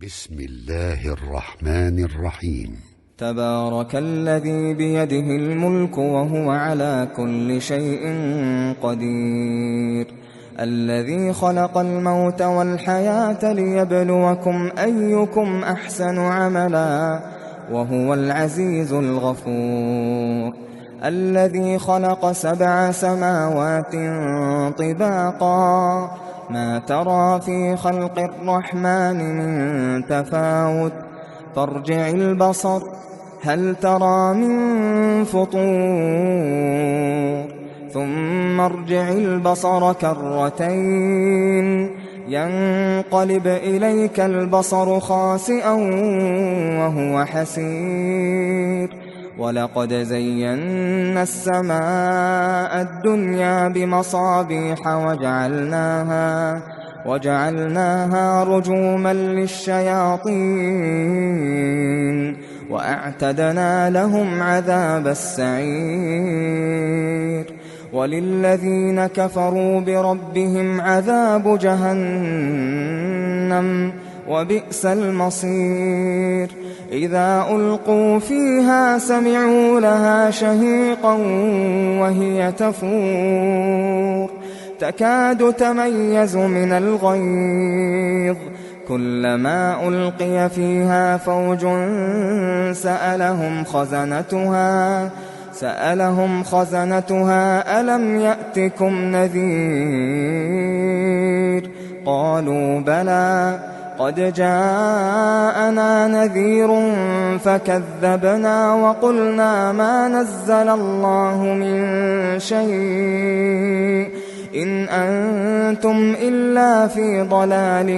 بسم الله الرحمن الرحيم. تبارك الذي بيده الملك وهو على كل شيء قدير، الذي خلق الموت والحياة ليبلوكم أيكم أحسن عملا وهو العزيز الغفور، الذي خلق 7 سماوات طباقا ما ترى في خلق الرحمن من تفاوت فارجع البصر هل ترى من فطور ثم ارجع البصر كرتين ينقلب إليك البصر خاسئا وهو حسير، ولقد زينا السماء الدنيا بمصابيح وجعلناها رجوما للشياطين وأعتدنا لهم عذاب السعير، وللذين كفروا بربهم عذاب جهنم وبئس المصير، إذا ألقوا فيها سمعوا لها شهيقا وهي تفور تكاد تميز من الغيظ، كلما ألقي فيها فوج سألهم خزنتها ألم يأتكم نذير قالوا بلى قد جاءنا نذير فكذبنا وقلنا ما نزل الله من شيء إن أنتم إلا في ضلال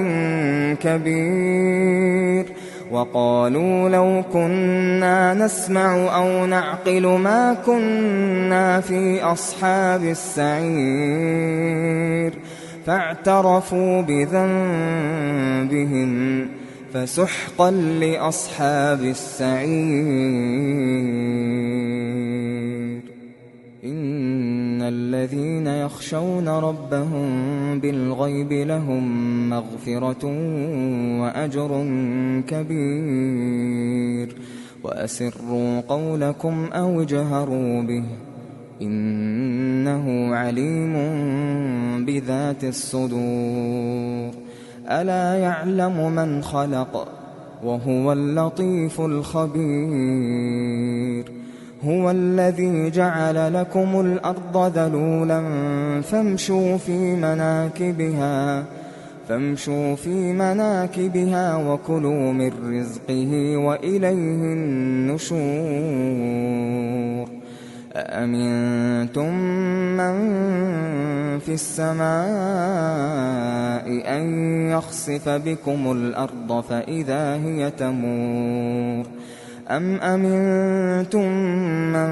كبير، وقالوا لو كنا نسمع أو نعقل ما كنا في أصحاب السعير، فاعترفوا بذنبهم فسحقا لأصحاب السعير. إن الذين يخشون ربهم بالغيب لهم مغفرة وأجر كبير، وأسروا قولكم أو اجهروا به إنه عليم بذات الصدور، ألا يعلم من خلق وهو اللطيف الخبير، هو الذي جعل لكم الأرض ذلولا فامشوا في مناكبها وكلوا من رزقه وإليه النشور، أأمنتم من في السماء أن يخسف بكم الأرض فإذا هي تمور، أم أمنتم من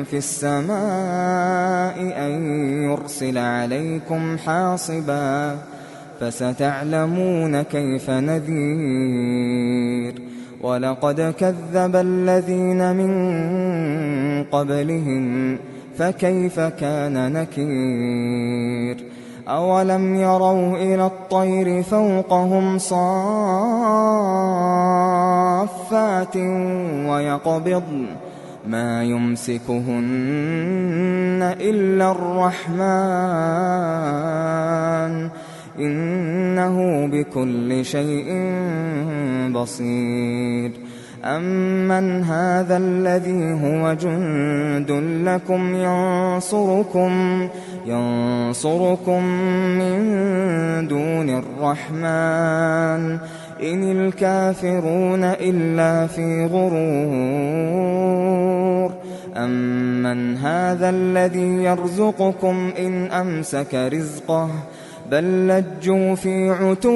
في السماء أن يرسل عليكم حاصبا فستعلمون كيف نذير، ولقد كذب الذين من قبلهم فكيف كان نكير، أولم يروا إلى الطير فوقهم صافات ويقبضن ما يمسكهن إلا الرحمن إنه بكل شيء بصير، أمن هذا الذي هو جند لكم ينصركم من دون الرحمن إن الكافرون إلا في غرور، أمن هذا الذي يرزقكم إن أمسك رزقه بل لجوا في عتو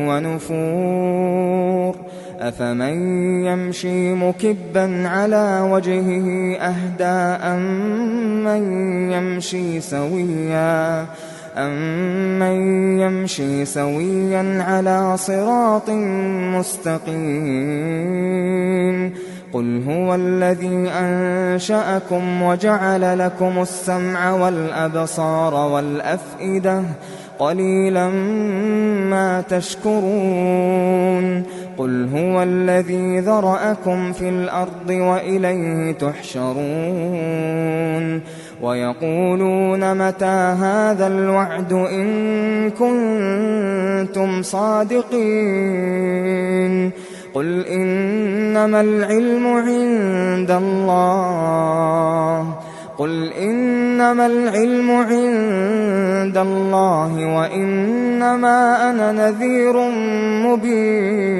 ونفور، أفمن يمشي مكبا على وجهه أهدى أمن يمشي سويا على صراط مستقيم، قل هو الذي أنشأكم وجعل لكم السمع والأبصار والأفئدة قليلا ما تشكرون قل هو الذي ذرأكم في الأرض وإليه تحشرون ويقولون متى هذا الوعد إن كنتم صادقين قل إنما العلم عند الله وإنما أنا نذير مبين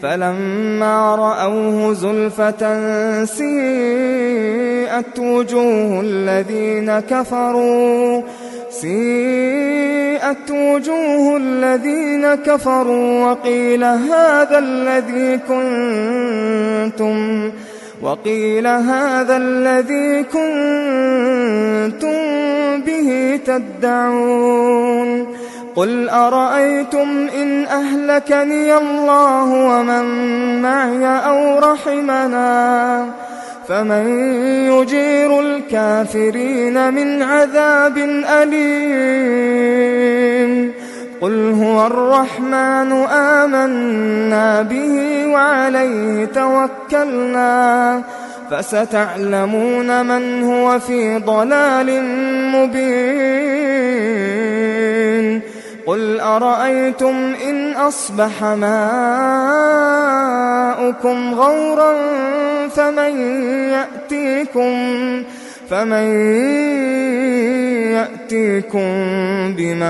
فلما رأوه زلفة سيئت وجوه الذين كفروا وقيل هذا الذي كنتم به تدعون قل أرأيتم إن أهلكني الله ومن معي أو رحمنا فمن يجير الكافرين من عذاب أليم قل هو الرحمن آمنا به وعليه توكلنا فستعلمون من هو في ضلال مبين قل أرأيتم إن أصبح ماؤكم غورا فمن يأتيكم بماء